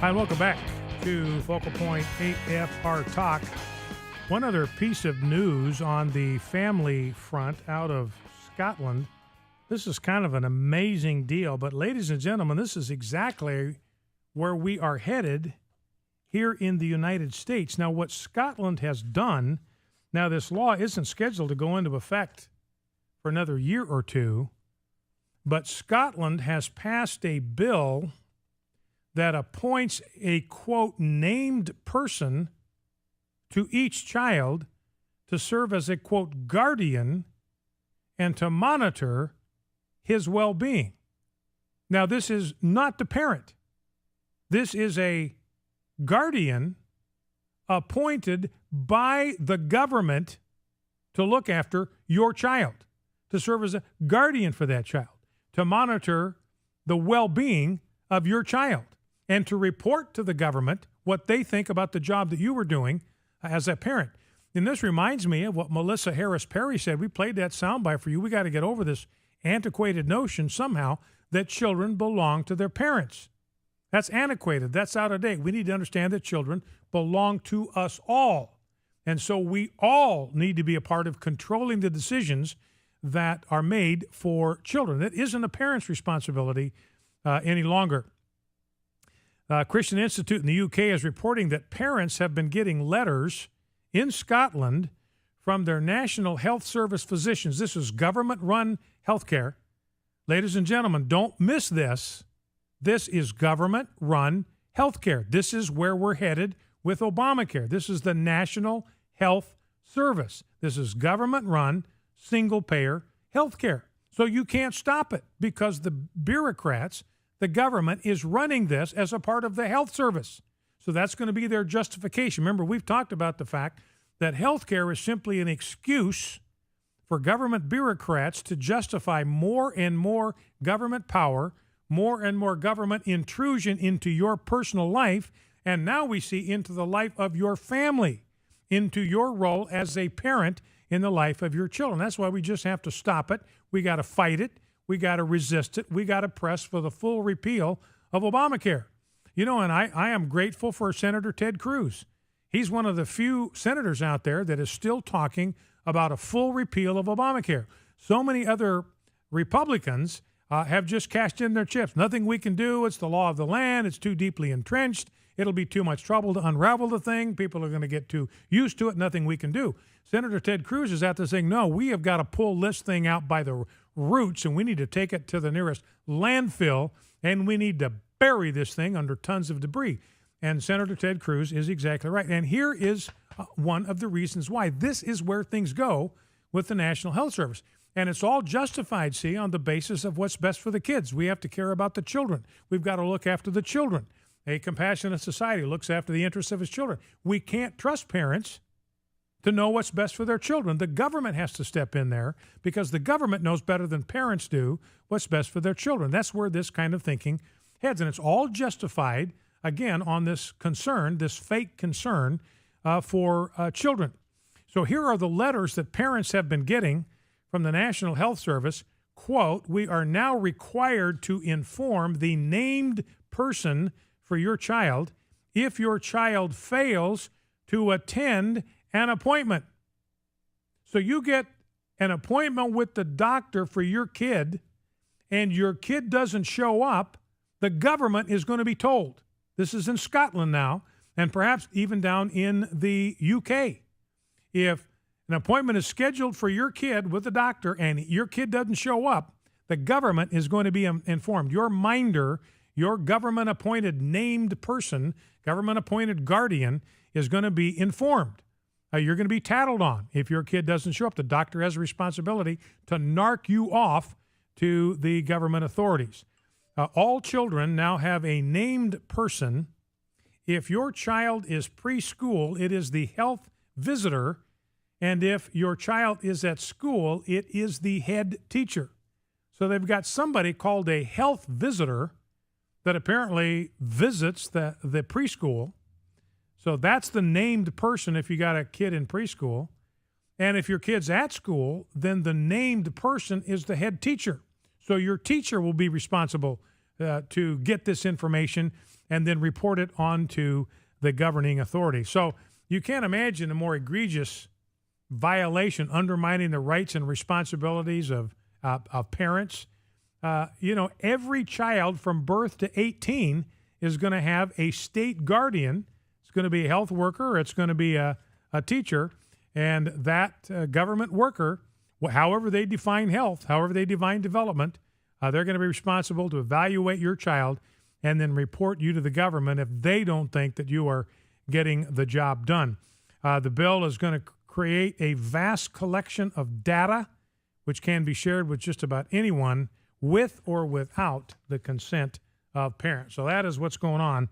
Hi, and welcome back to Focal Point AFR Talk. One other piece of news on the family front out of Scotland. This is kind of an amazing deal, but ladies and gentlemen, this is exactly where we are headed here in the United States. Now, what Scotland has done, now this law isn't scheduled to go into effect for another year or two, but Scotland has passed a bill that appoints a, quote, named person to each child to serve as a, quote, guardian and to monitor his well-being. Now, this is not the parent. This is a guardian appointed by the government to look after your child, to serve as a guardian for that child, to monitor the well-being of your child, and to report to the government what they think about the job that you were doing as a parent. And this reminds me of what Melissa Harris Perry said. We played that soundbite for you. We got to get over this antiquated notion somehow that children belong to their parents. That's antiquated. That's out of date. We need to understand that children belong to us all. And so we all need to be a part of controlling the decisions that are made for children. That isn't a parent's responsibility any longer. Christian Institute in the UK is reporting that parents have been getting letters in Scotland from their National Health Service physicians. This is government-run healthcare. Ladies and gentlemen, don't miss this. This is government-run healthcare. This is where we're headed with Obamacare. This is the National Health Service. This is government-run, single-payer healthcare. So you can't stop it because the bureaucrats, the government, is running this as a part of the health service. So that's going to be their justification. Remember, we've talked about the fact that healthcare is simply an excuse for government bureaucrats to justify more and more government power, more and more government intrusion into your personal life, and now we see into the life of your family, into your role as a parent in the life of your children. That's why we just have to stop it. We got to fight it. We got to resist it. We got to press for the full repeal of Obamacare. You know, and I am grateful for Senator Ted Cruz. He's one of the few senators out there that is still talking about a full repeal of Obamacare. So many other Republicans have just cashed in their chips. Nothing we can do. It's the law of the land. It's too deeply entrenched. It'll be too much trouble to unravel the thing. People are going to get too used to it. Nothing we can do. Senator Ted Cruz is out there saying, no, we have got to pull this thing out by the roots, and we need to take it to the nearest landfill, and we need to bury this thing under tons of debris. And Senator Ted Cruz is exactly right. And here is one of the reasons why. This is where things go with the National Health Service. And it's all justified, see, on the basis of what's best for the kids. We have to care about the children. We've got to look after the children. A compassionate society looks after the interests of its children. We can't trust parents to know what's best for their children. The government has to step in there because the government knows better than parents do what's best for their children. That's where this kind of thinking heads. And it's all justified, again, on this concern, this fake concern for children. So here are the letters that parents have been getting from the National Health Service. Quote, we are now required to inform the named person for your child if your child fails to attend an appointment. So you get an appointment with the doctor for your kid and your kid doesn't show up, the government is going to be told. This is in Scotland now, and perhaps even down in the UK. If an appointment is scheduled for your kid with the doctor and your kid doesn't show up, the government is going to be informed. Your minder, your government-appointed named person, government-appointed guardian, is going to be informed. You're going to be tattled on if your kid doesn't show up. The doctor has a responsibility to narc you off to the government authorities. All children now have a named person. If your child is preschool, it is the health visitor. And if your child is at school, it is the head teacher. So they've got somebody called a health visitor that apparently visits the preschool. So that's the named person if you got a kid in preschool. And if your kid's at school, then the named person is the head teacher. So your teacher will be responsible to get this information and then report it on to the governing authority. So you can't imagine a more egregious violation, undermining the rights and responsibilities of parents. Every child from birth to 18 is going to have a state guardian. It's going to be a health worker. It's going to be a teacher. And that government worker, however they define health, however they define development, they're going to be responsible to evaluate your child and then report you to the government if they don't think that you are getting the job done. The bill is going to create a vast collection of data which can be shared with just about anyone with or without the consent of parents. So that is what's going on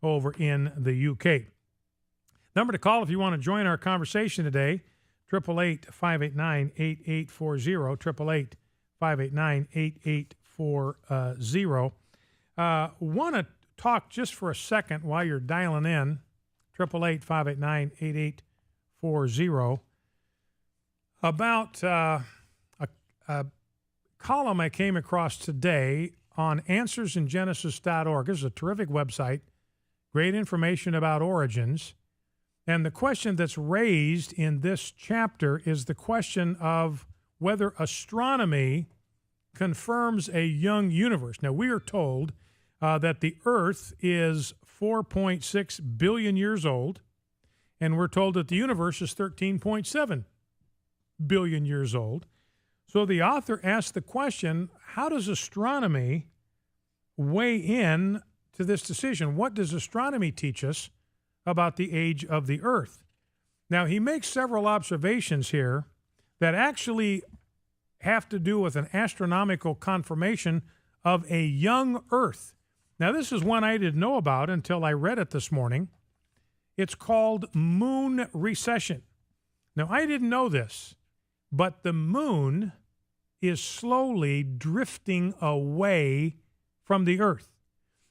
over in the UK. Number to call if you want to join our conversation today, 888-589-8840, 888-589-8840. Want to talk just for a second while you're dialing in, 888-589-8840, about a column I came across today on answersingenesis.org. This is a terrific website, great information about origins. And the question that's raised in this chapter is the question of whether astronomy confirms a young universe. Now, we are told that the Earth is 4.6 billion years old, and we're told that the universe is 13.7 billion years old. So the author asked the question, how does astronomy weigh in to this decision? What does astronomy teach us about the age of the Earth? Now, he makes several observations here that actually have to do with an astronomical confirmation of a young Earth. Now, this is one I didn't know about until I read it this morning. It's called moon recession. Now, I didn't know this, but the moon is slowly drifting away from the Earth.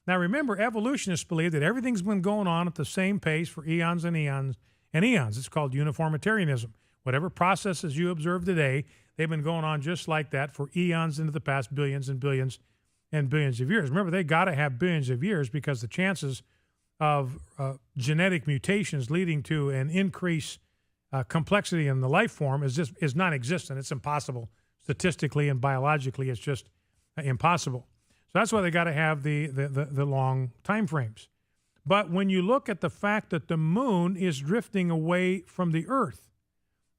Now, remember, evolutionists believe that everything's been going on at the same pace for eons and eons and eons. It's called uniformitarianism. Whatever processes you observe today, they've been going on just like that for eons into the past, billions and billions and billions of years. Remember, they got to have billions of years because the chances of genetic mutations leading to an increased complexity in the life form is non-existent. It's impossible. Statistically and biologically, it's just impossible. So that's why they got to have the long time frames. But when you look at the fact that the moon is drifting away from the Earth,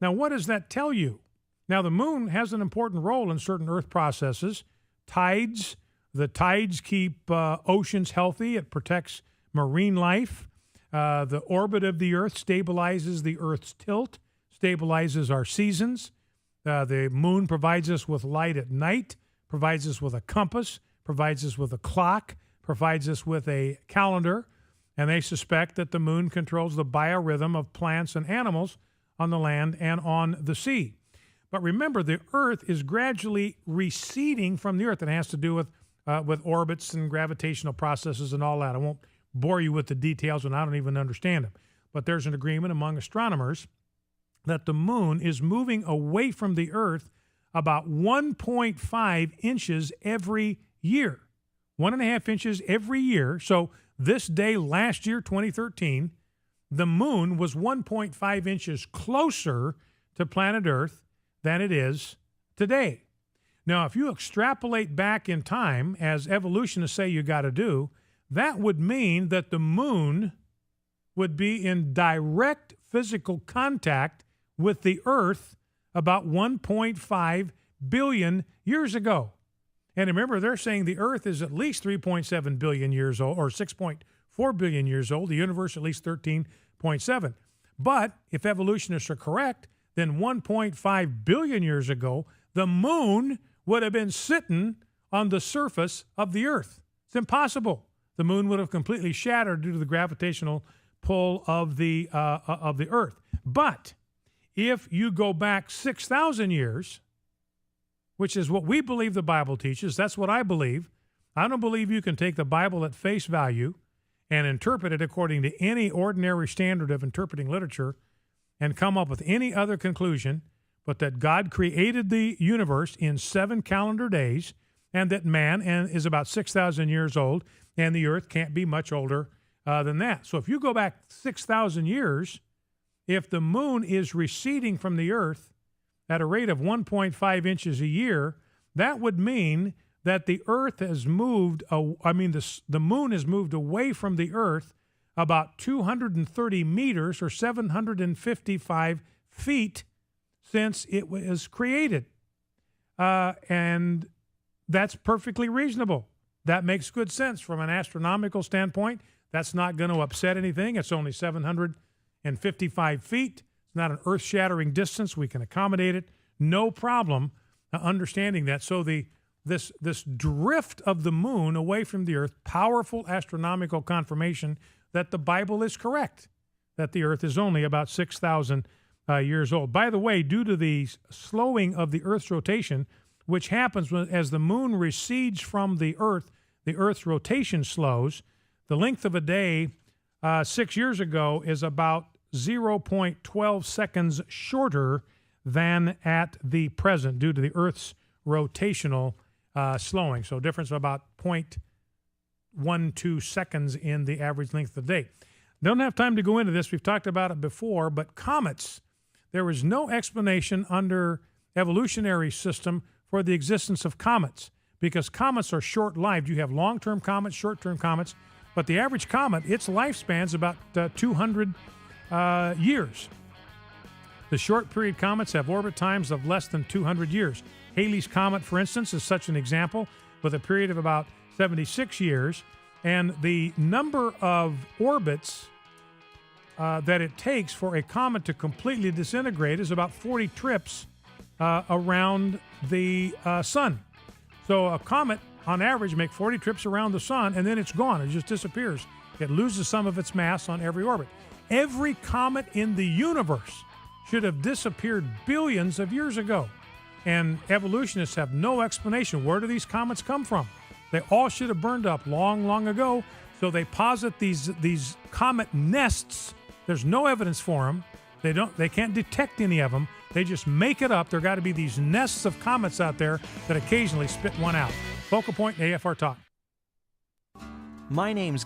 now what does that tell you? Now, the moon has an important role in certain Earth processes. Tides, the tides keep oceans healthy. It protects marine life. The orbit of the Earth stabilizes the Earth's tilt, stabilizes our seasons. The moon provides us with light at night, provides us with a compass, provides us with a clock, provides us with a calendar, and they suspect that the moon controls the biorhythm of plants and animals on the land and on the sea. But remember, the Earth is gradually receding from the Earth. It has to do with orbits and gravitational processes and all that. I won't bore you with the details, and I don't even understand them. But there's an agreement among astronomers that the moon is moving away from the Earth about 1.5 inches every year. 1.5 inches every year. So this day last year, 2013, the moon was 1.5 inches closer to planet Earth than it is today. Now, if you extrapolate back in time, as evolutionists say you got to do, that would mean that the moon would be in direct physical contact with the Earth about 1.5 billion years ago. And remember, they're saying the Earth is at least 3.7 billion years old, or 6.4 billion years old, the universe at least 13.7. But if evolutionists are correct, then 1.5 billion years ago, the moon would have been sitting on the surface of the Earth. It's impossible. The moon would have completely shattered due to the gravitational pull of the Earth. But if you go back 6,000 years, which is what we believe the Bible teaches, that's what I believe. I don't believe you can take the Bible at face value and interpret it according to any ordinary standard of interpreting literature and come up with any other conclusion but that God created the universe in 7 calendar days. and that man is about 6,000 years old, and the Earth can't be much older than that. So if you go back 6,000 years, if the moon is receding from the Earth at a rate of 1.5 inches a year, that would mean that the Earth has moved, the moon has moved away from the Earth about 230 meters or 755 feet since it was created. And that's perfectly reasonable. That makes good sense from an astronomical standpoint. That's not going to upset anything. It's only 755 feet. It's not an earth-shattering distance. We can accommodate it. No problem understanding that. So this drift of the moon away from the Earth, powerful astronomical confirmation that the Bible is correct, that the Earth is only about 6,000 years old. By the way, due to the slowing of the Earth's rotation, which happens as the moon recedes from the Earth's rotation slows. The length of a day 6 years ago is about 0.12 seconds shorter than at the present due to the Earth's rotational slowing. So difference of about 0.12 seconds in the average length of the day. Don't have time to go into this. We've talked about it before, but comets, there is no explanation under evolutionary system for the existence of comets because comets are short-lived. You have long-term comets, short-term comets, but the average comet, its lifespan is about 200 years. The short-period comets have orbit times of less than 200 years. Halley's Comet, for instance, is such an example with a period of about 76 years, and the number of orbits that it takes for a comet to completely disintegrate is about 40 trips around the sun. So a comet, on average, makes 40 trips around the sun, and then it's gone. It just disappears. It loses some of its mass on every orbit. Every comet in the universe should have disappeared billions of years ago. And evolutionists have no explanation. Where do these comets come from? They all should have burned up long, long ago. So they posit these comet nests. There's no evidence for them. They can't detect any of them. They just make it up. There got to be these nests of comets out there that occasionally spit one out. Focal Point AFR Talk. My name's